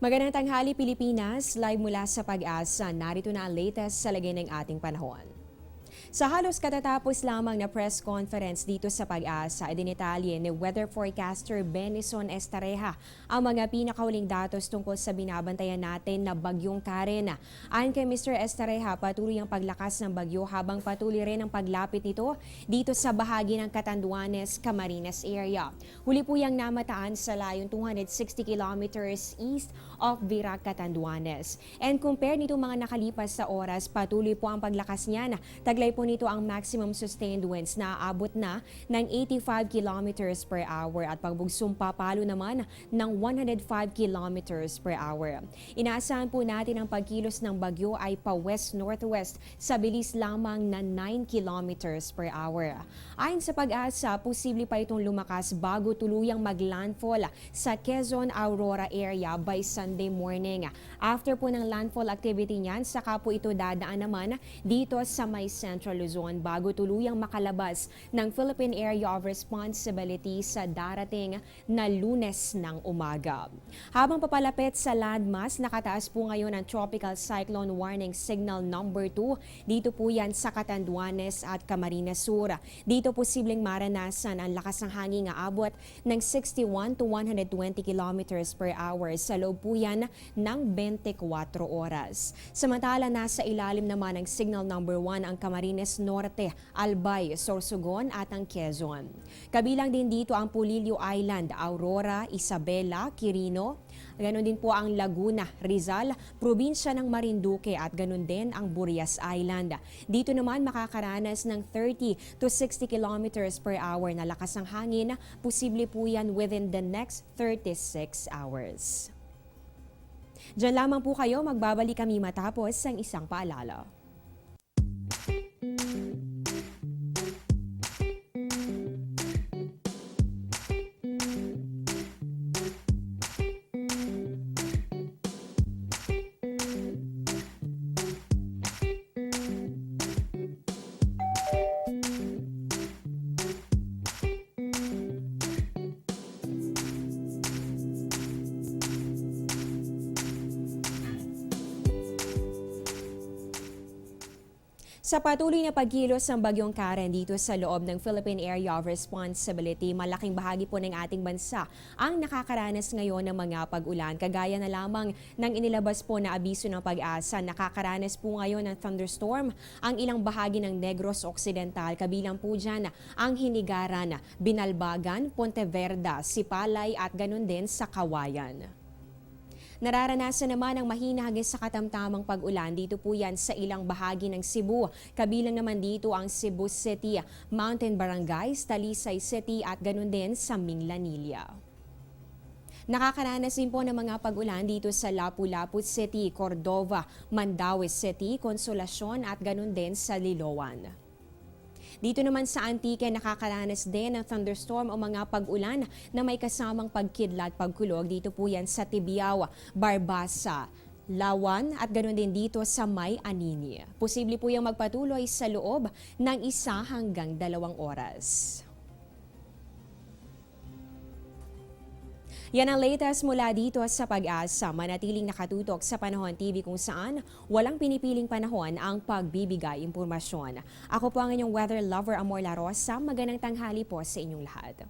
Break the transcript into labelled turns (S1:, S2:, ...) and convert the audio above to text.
S1: Magandang tanghali Pilipinas, live mula sa Pag-asa. Narito na ang latest sa lagay ng ating panahon. Sa halos katatapos lamang na press conference dito sa Pag-asa, idinitalye ni weather forecaster Benison Estareja ang mga pinakahuling datos tungkol sa binabantayan natin na bagyong Karen. Ayon kay Mr. Estareja, patuloy ang paglakas ng bagyo habang patuloy rin ang paglapit nito dito sa bahagi ng Catanduanes, Camarines area. Huli po yang namataan sa layong 260 kilometers east of Virac, Catanduanes. And compared nito mga nakalipas sa oras, patuloy po ang paglakas niyan. Taglay po nito ang maximum sustained winds na aabot na ng 85 kilometers per hour at pagbugsong papalo naman ng 105 kilometers per hour. Inaasahan po natin ang pagkilos ng bagyo ay pa west-northwest sa bilis lamang na 9 kilometers per hour. Ayon sa Pag-asa, posible pa itong lumakas bago tuluyang maglandfall sa Quezon, Aurora area by Sunday morning. After po ng landfall activity niyan, saka po ito dadaan naman dito sa may Central Luzon bago tuluyang makalabas ng Philippine Area of Responsibility sa darating na Lunes ng umaga. Habang papalapit sa landmass, nakataas po ngayon ang Tropical Cyclone Warning Signal number 2. Dito po yan sa Catanduanes at Camarines Sur. Dito posibleng maranasan ang lakas ng hangin na abot ng 61 to 120 kilometers per hour sa loob po yan ng 24 oras. Samantala, nasa ilalim naman ng signal number 1 ang Camarines Norte, Albay, Sorsogon at ang Quezon. Kabilang din dito ang Pulilio Island, Aurora, Isabela, Quirino. Ganon din po ang Laguna, Rizal, probinsya ng Marinduque at ganon din ang Burias Island. Dito naman makakaranas ng 30 to 60 kilometers per hour na lakas ng hangin. Posible po yan within the next 36 hours. Diyan lamang po kayo, magbabalik kami matapos ang isang paalala. Sa patuloy na pagkilos ng bagyong Karen dito sa loob ng Philippine Area of Responsibility, malaking bahagi po ng ating bansa ang nakakaranas ngayon ng mga pag-ulan. Kagaya na lamang ng inilabas po na abiso ng Pag-asa, nakakaranas po ngayon ng thunderstorm ang ilang bahagi ng Negros Occidental. Kabilang po dyan ang Hinigaran, Binalbagan, Pontevedra, Sipalay at ganun din sa Kawayan. Nararanasan naman ang mahina hanggang sa katamtamang pag-ulan. Dito po yan sa ilang bahagi ng Cebu. Kabilang naman dito ang Cebu City, Mountain Barangays, Talisay City at ganun din sa Minglanilla. Nakakaranas din po ng mga pag-ulan dito sa Lapu-Lapu City, Cordova, Mandaue City, Consolacion at ganun din sa Liloan. Dito naman sa Antique, nakakaranas din ng thunderstorm o mga pag-ulan na may kasamang pagkidlat, pagkulog. Dito po yan sa Tibiao, Barbasa, Lawan at ganoon din dito sa May Anini. Posible po yung magpatuloy sa loob ng 1 hanggang 2 oras. Yan ang latest mula dito sa Pag-asa. Manatiling nakatutok sa Panahon TV kung saan walang pinipiling panahon ang pagbibigay impormasyon. Ako po ang inyong weather lover Amor La Rosa. Magandang tanghali po sa inyong lahat.